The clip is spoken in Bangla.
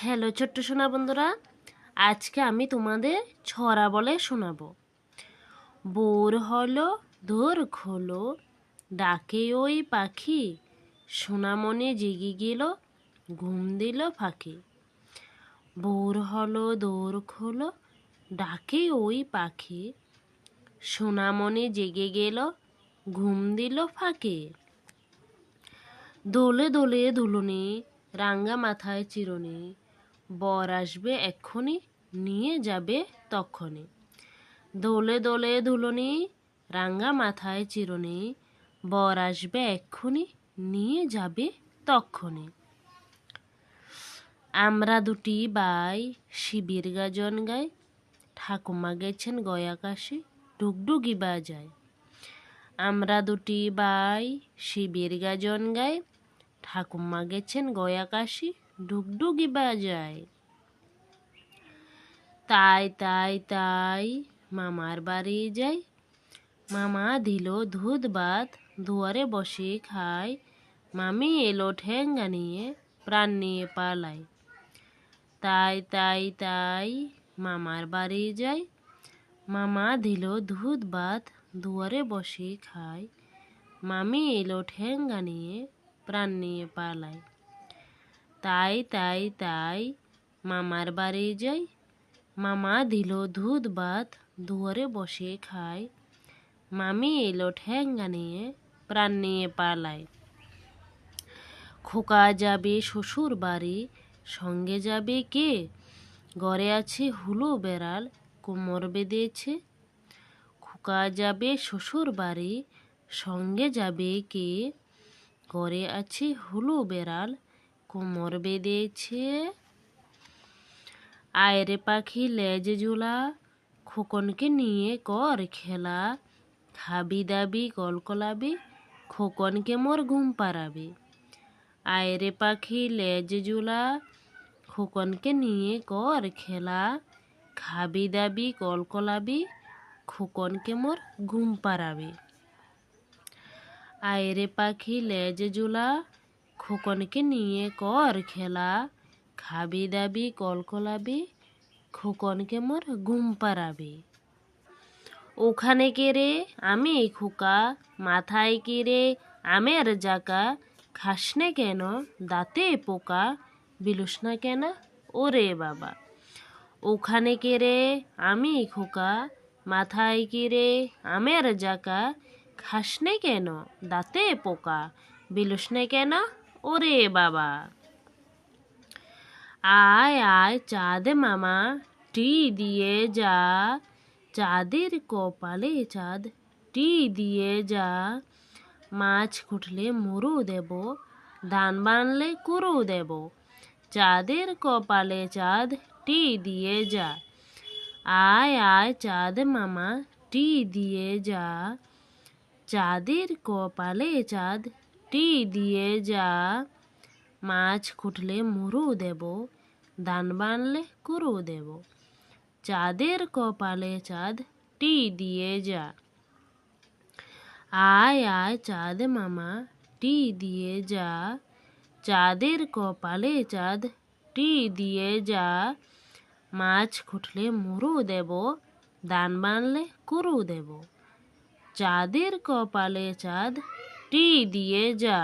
হ্যালো ছোট্ট সোনা বন্ধুরা, আজকে আমি তোমাদের ছড়া বলে শোনাবো। ভোর হলো দোর খোলো, ডাকে ওই পাখি, সোনামণি জেগে গেল, ঘুম দিল ফাঁকি। ভোর হলো দোর খোলো, ডাকে ওই পাখি, সোনামণি জেগে গেল, ঘুম দিল ফাঁকে। দোলে দোলে দুলুনি, রাঙ্গা মাথায় চিরুনি, বর আসবে এক্ষুনি, নিয়ে যাবে তক্ষণি। দোলে দোলে দুলুনি, রাঙ্গা মাথায় চিরুনি, বর আসবে এক্ষুনি, নিয়ে যাবে তক্ষণি। আমরা দুটি বাই শিবির গাজন গাই, ঠাকুমা গেছেন গয়া কাশি, ডুগডুগি বাজায়। আমরা দুটি বাই শিবির গাজন গাই, ঠাকুমা গেছেন গয়া কাশি, ডুগডুগি বাজায়। তাই তাই তাই মামার বাড়ি যাই, মামা দিল দুধ ভাত, দুয়ারে বসে খায়, মামি এলো ঠেঙ্গা নিয়ে, প্রাণ নিয়ে পালায়। তাই তাই তাই মামার বাড়ি যাই, মামা দিল দুধ ভাত, দুয়ারে বসে খায়, মামি এলো ঠেঙ্গা নিয়ে, প্রাণ নিয়ে পালায়। তাই তাই তাই মামার বাড়ি যাই, মামা দিল দুধ ভাত, দুয়ারে বসে খায়, মামি এলো ঠেঙ্গা নিয়ে, প্রাণ নিয়ে পালায়। খোকা যাবে শ্বশুর বাড়ি, সঙ্গে যাবে কে? ঘরে আছে হুলো বেড়াল, কোমর বেঁধেছে। খোকা যাবে শ্বশুর বাড়ি, সঙ্গে যাবে কে? ঘরে আছে হুলো বেড়াল, কোমর বেঁধেছে। আয়রে পাখি লেজ ঝুলা, খোকনকে নিয়ে কর খেলা, খাবি দাবি কলকলাবি, খোকনকে মোর ঘুম পাড়াবি। আয়রে পাখি লেজ ঝুলা, খোকনকে নিয়ে কর খেলা, খাবি দাবি কলকলাবি, খোকনকে মোর ঘুম পাড়াবি। আয়রে পাখি লেজ ঝুলা, খোকনকে নিয়ে কর খেলা, খাবি দাবি কলকলাবি, খোকনকে মোর ঘুম পাড়াবি। ওখানে কে রে আমি খোকা, মাথায় কে রে আমের জাকা, খাসনে কেন দাঁতে পোকা, বিলুস না কেন ওরে বাবা। ওখানে কে রে আমি খোকা, মাথায় কে রে আমের জাকা, খাসনে কেন দাঁতে পোকা, বিলুস না কেন ওরে বাবা। আয় আয় চাঁদ মামা টি দিয়ে যা, চাঁদের কপালে চাঁদ টি দিয়ে যা, মাছ খুঁটলে মুরু দেব, ধান বানলে কুরু দেব, চাঁদের কপালে চাঁদ টি দিয়ে যা। আয় আয় চাঁদ মামা টি দিয়ে যা, চাঁদের কপালে চাঁদ টি দিয়ে যা, মাছ খুঁটলে মুরু দেব, ধান বানলে কুরু দেব, চাঁদের কপালে চাঁদ টি দিয়ে যা। আয় আয় চাঁদ মামা টি দিয়ে যা, চাঁদের কপালে চাঁদ টি দিয়ে যা, মাছ খুঁটলে মুরু দেব, ধান বানলে কুরু দেব, চাঁদের কপালে চাঁদ টি দিয়ে যা।